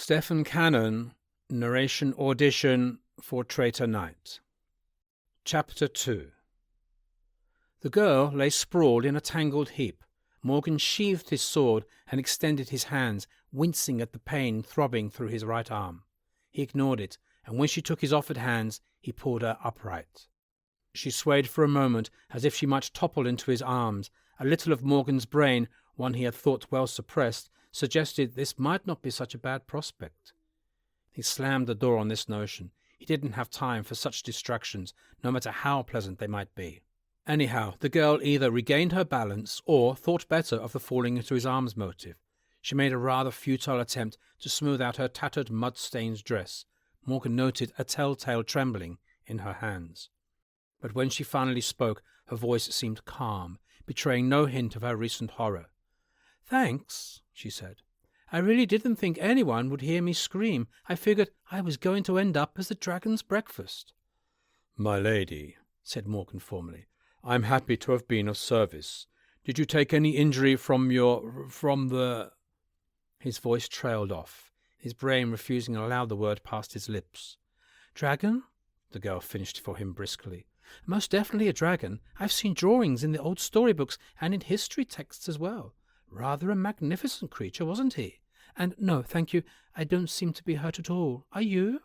Stephan Cannon, narration audition for Traitor Knight. Chapter 2. The girl lay sprawled in a tangled heap. Morgan sheathed his sword and extended his hands, wincing at the pain throbbing through his right arm. He ignored it, and when she took his offered hands, he pulled her upright. She swayed for a moment, as if she might topple into his arms. A little of Morgan's brain, one he had thought well suppressed, suggested this might not be such a bad prospect. He slammed the door on this notion. He didn't have time for such distractions, no matter how pleasant they might be. Anyhow, the girl either regained her balance or thought better of the falling into his arms motive. She made a rather futile attempt to smooth out her tattered, mud-stained dress. Morgan noted a telltale trembling in her hands. But when she finally spoke, her voice seemed calm, betraying no hint of her recent horror. "Thanks," she said. "I really didn't think anyone would hear me scream. I figured I was going to end up as the dragon's breakfast." "My lady," said Morgan formally, "I'm happy to have been of service. Did you take any injury from the—" His voice trailed off, his brain refusing to allow the word past his lips. "Dragon?" the girl finished for him briskly. "Most definitely a dragon. I've seen drawings in the old storybooks and in history texts as well. Rather a magnificent creature, wasn't he? And no, thank you, I don't seem to be hurt at all. Are you?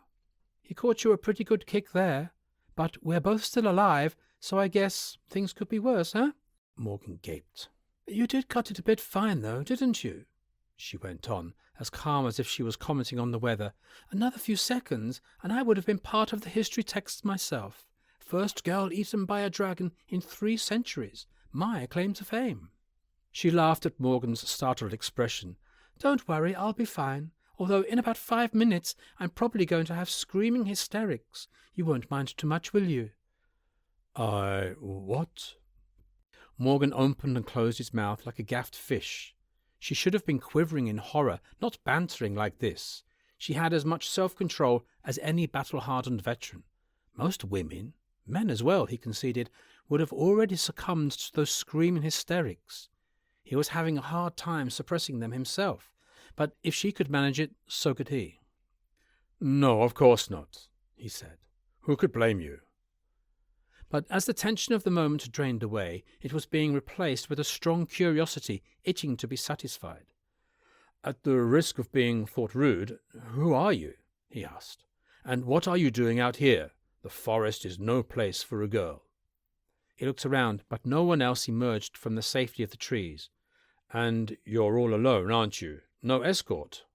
He caught you a pretty good kick there. But we're both still alive, so I guess things could be worse, huh?" Morgan gaped. "You did cut it a bit fine, though, didn't you?" she went on, as calm as if she was commenting on the weather. "Another few seconds, and I would have been part of the history texts myself. First girl eaten by a dragon in 3 centuries. My claim to fame." She laughed at Morgan's startled expression. "Don't worry, I'll be fine. Although in about 5 minutes I'm probably going to have screaming hysterics. You won't mind too much, will you?" What?" Morgan opened and closed his mouth like a gaffed fish. She should have been quivering in horror, not bantering like this. She had as much self-control as any battle-hardened veteran. Most women, men as well, he conceded, would have already succumbed to those screaming hysterics. He was having a hard time suppressing them himself, but if she could manage it, so could he. "No, of course not," he said. "Who could blame you?" But as the tension of the moment drained away, it was being replaced with a strong curiosity itching to be satisfied. "At the risk of being thought rude, who are you?" he asked. "And what are you doing out here? The forest is no place for a girl." He looked around, but no one else emerged from the safety of the trees. "And you're all alone, aren't you? No escort?"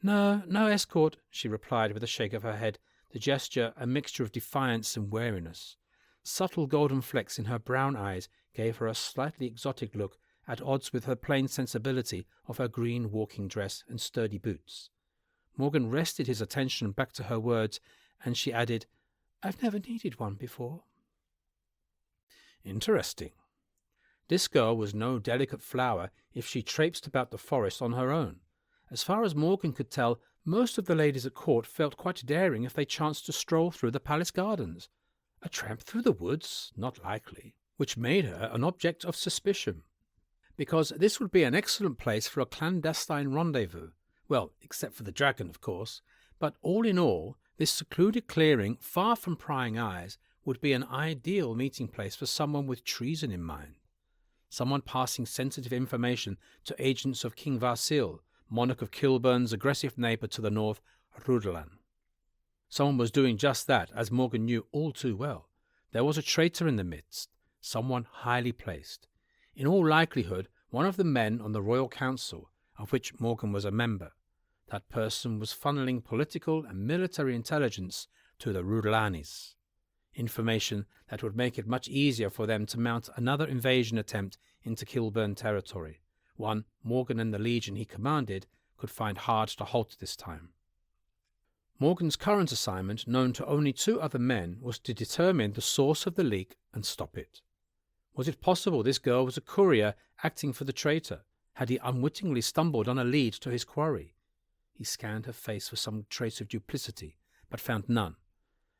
No escort," she replied with a shake of her head, the gesture a mixture of defiance and wariness. Subtle golden flecks in her brown eyes gave her a slightly exotic look, at odds with her plain sensibility of her green walking dress and sturdy boots. Morgan wrested his attention back to her words, and she added, "I've never needed one before." Interesting. This girl was no delicate flower if she traipsed about the forest on her own. As far as Morgan could tell, most of the ladies at court felt quite daring if they chanced to stroll through the palace gardens. A tramp through the woods? Not likely. Which made her an object of suspicion. Because this would be an excellent place for a clandestine rendezvous. Well, except for the dragon, of course. But all in all, this secluded clearing, far from prying eyes, would be an ideal meeting place for someone with treason in mind. Someone passing sensitive information to agents of King Vasil, monarch of Kilburn's aggressive neighbour to the north, Rudelan. Someone was doing just that, as Morgan knew all too well. There was a traitor in the midst, someone highly placed. In all likelihood, one of the men on the Royal Council, of which Morgan was a member. That person was funneling political and military intelligence to the Rudelanis. Information that would make it much easier for them to mount another invasion attempt into Kilburn territory, one Morgan and the legion he commanded could find hard to halt this time. Morgan's current assignment, known to only 2 other men, was to determine the source of the leak and stop it. Was it possible this girl was a courier acting for the traitor? Had he unwittingly stumbled on a lead to his quarry? He scanned her face for some trace of duplicity, but found none.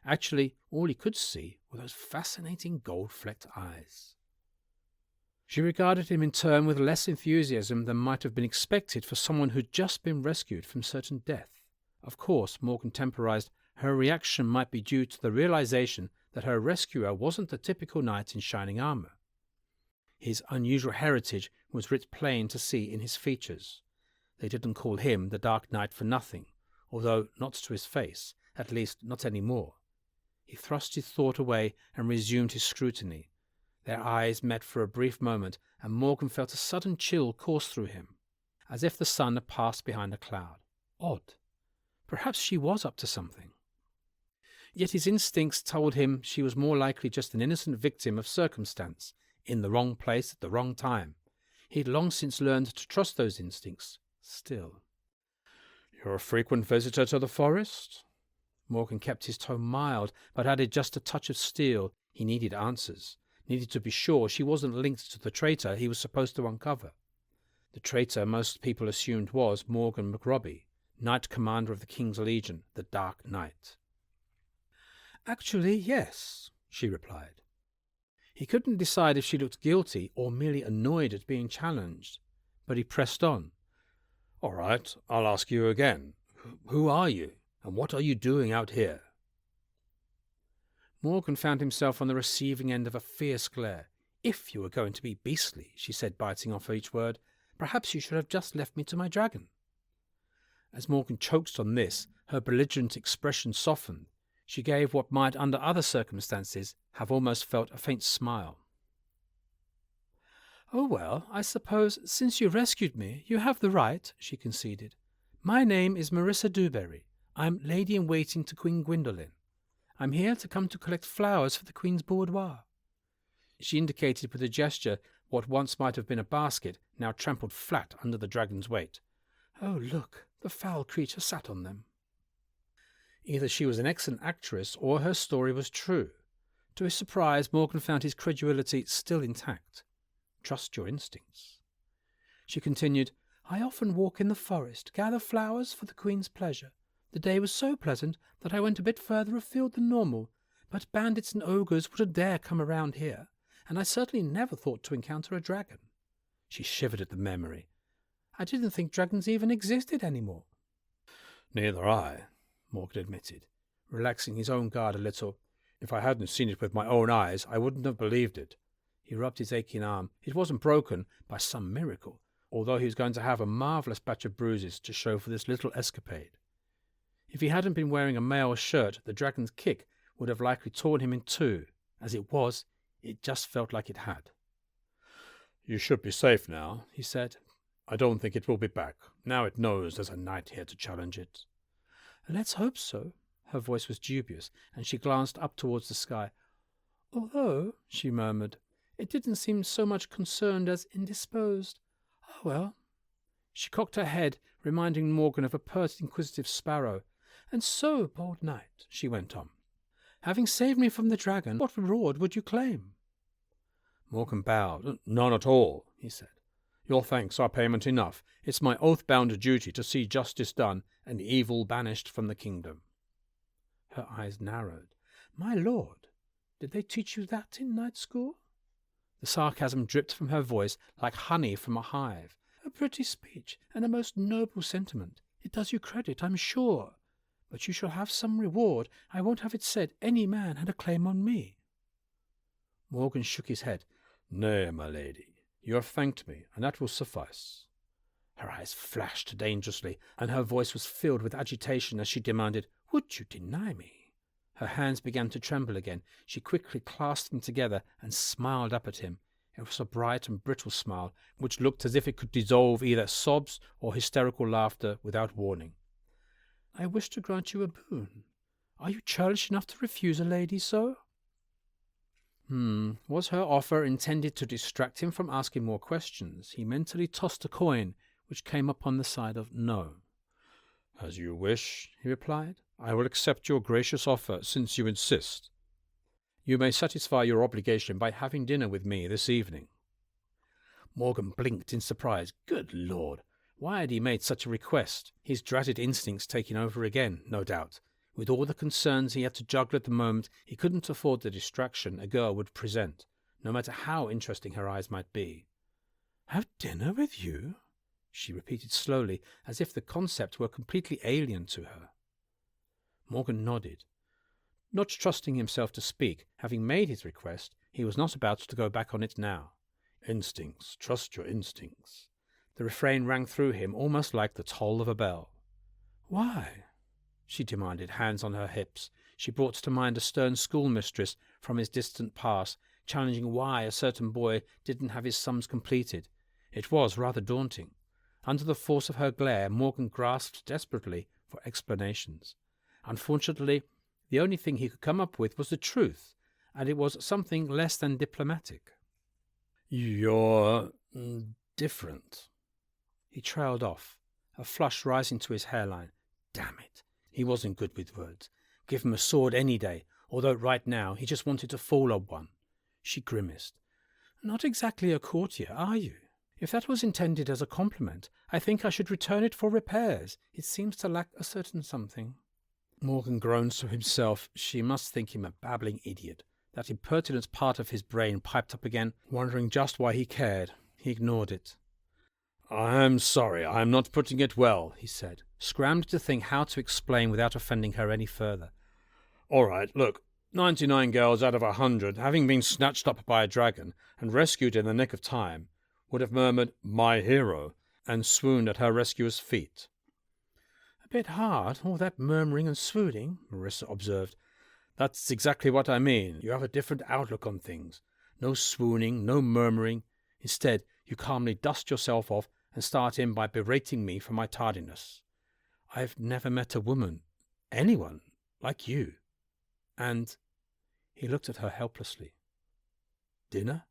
Actually, all he could see were those fascinating gold-flecked eyes. She regarded him in turn with less enthusiasm than might have been expected for someone who'd just been rescued from certain death. Of course, Morgan temporized, her reaction might be due to the realization that her rescuer wasn't the typical knight in shining armor. His unusual heritage was writ plain to see in his features. They didn't call him the Dark Knight for nothing, although not to his face, at least not any more. He thrust his thought away and resumed his scrutiny. Their eyes met for a brief moment, and Morgan felt a sudden chill course through him, as if the sun had passed behind a cloud. Odd. Perhaps she was up to something. Yet his instincts told him she was more likely just an innocent victim of circumstance, in the wrong place at the wrong time. He'd long since learned to trust those instincts. Still. "You're a frequent visitor to the forest?" Morgan kept his tone mild, but added just a touch of steel. He needed answers. Needed to be sure she wasn't linked to the traitor he was supposed to uncover. The traitor most people assumed was Morgan McRobbie, Knight Commander of the King's Legion, the Dark Knight. "Actually, yes," she replied. He couldn't decide if she looked guilty or merely annoyed at being challenged, but he pressed on. "All right, I'll ask you again. Who are you, and what are you doing out here?" Morgan found himself on the receiving end of a fierce glare. "If you were going to be beastly," she said, biting off each word, "perhaps you should have just left me to my dragon." As Morgan choked on this, her belligerent expression softened. She gave what might, under other circumstances, have almost felt a faint smile. "Oh, well, I suppose, since you rescued me, you have the right," she conceded. "My name is Marissa Dewberry. I'm lady-in-waiting to Queen Gwyndolin. I'm here to come to collect flowers for the Queen's boudoir." She indicated with a gesture what once might have been a basket, now trampled flat under the dragon's weight. "Oh, look, the foul creature sat on them." Either she was an excellent actress or her story was true. To his surprise, Morgan found his credulity still intact. Trust your instincts. She continued, "I often walk in the forest, gather flowers for the Queen's pleasure. The day was so pleasant that I went a bit further afield than normal, but bandits and ogres wouldn't dare come around here, and I certainly never thought to encounter a dragon." She shivered at the memory. "I didn't think dragons even existed anymore." "Neither I," Morgan admitted, relaxing his own guard a little. "If I hadn't seen it with my own eyes, I wouldn't have believed it." He rubbed his aching arm. It wasn't broken, by some miracle, although he was going to have a marvellous batch of bruises to show for this little escapade. If he hadn't been wearing a mail shirt, the dragon's kick would have likely torn him in two. As it was, it just felt like it had. "You should be safe now," he said. "I don't think it will be back. Now it knows there's a knight here to challenge it." "Let's hope so." Her voice was dubious, and she glanced up towards the sky. "Although," she murmured, "it didn't seem so much concerned as indisposed. Oh, well." She cocked her head, reminding Morgan of a pert, inquisitive sparrow. "And so, bold knight," she went on, "having saved me from the dragon, what reward would you claim?" Morgan bowed. "None at all," he said. "Your thanks are payment enough. It's my oath-bound duty to see justice done and evil banished from the kingdom." Her eyes narrowed. "My lord, did they teach you that in night school?" The sarcasm dripped from her voice like honey from a hive. "A pretty speech, and a most noble sentiment. It does you credit, I'm sure. But you shall have some reward. I won't have it said any man had a claim on me." Morgan shook his head. "Nay, my lady, you have thanked me, and that will suffice." Her eyes flashed dangerously, and her voice was filled with agitation as she demanded, "Would you deny me?" Her hands began to tremble again. She quickly clasped them together and smiled up at him. It was a bright and brittle smile, which looked as if it could dissolve either sobs or hysterical laughter without warning. "I wish to grant you a boon. Are you churlish enough to refuse a lady so?" Was her offer intended to distract him from asking more questions? He mentally tossed a coin, which came up on the side of no. "As you wish," he replied. "I will accept your gracious offer, since you insist. You may satisfy your obligation by having dinner with me this evening." Morgan blinked in surprise. Good Lord! Why had he made such a request? His dreaded instincts taking over again, no doubt. With all the concerns he had to juggle at the moment, he couldn't afford the distraction a girl would present, no matter how interesting her eyes might be. "Have dinner with you?" she repeated slowly, as if the concept were completely alien to her. Morgan nodded. Not trusting himself to speak, having made his request, he was not about to go back on it now. Instincts, trust your instincts. The refrain rang through him almost like the toll of a bell. Why? She demanded, hands on her hips. She brought to mind a stern schoolmistress from his distant past, challenging why a certain boy didn't have his sums completed. It was rather daunting. Under the force of her glare, Morgan grasped desperately for explanations. Unfortunately, the only thing he could come up with was the truth, and it was something less than diplomatic. You're different. He trailed off, a flush rising to his hairline. Damn it. He wasn't good with words. Give him a sword any day, although right now he just wanted to fall on one. She grimaced. Not exactly a courtier, are you? If that was intended as a compliment, I think I should return it for repairs. It seems to lack a certain something. Morgan groaned to himself. She must think him a babbling idiot. That impertinent part of his brain piped up again, wondering just why he cared. He ignored it. I'm sorry, I'm not putting it well, he said, scrambling to think how to explain without offending her any further. All right, look, 99 girls out of 100, having been snatched up by a dragon and rescued in the nick of time, would have murmured, "My hero," and swooned at her rescuer's feet. A bit hard, all that murmuring and swooning, Marissa observed. That's exactly what I mean. You have a different outlook on things. No swooning, no murmuring. Instead, you calmly dust yourself off and start in by berating me for my tardiness. I've never met a woman, anyone, like you. And he looked at her helplessly. Dinner?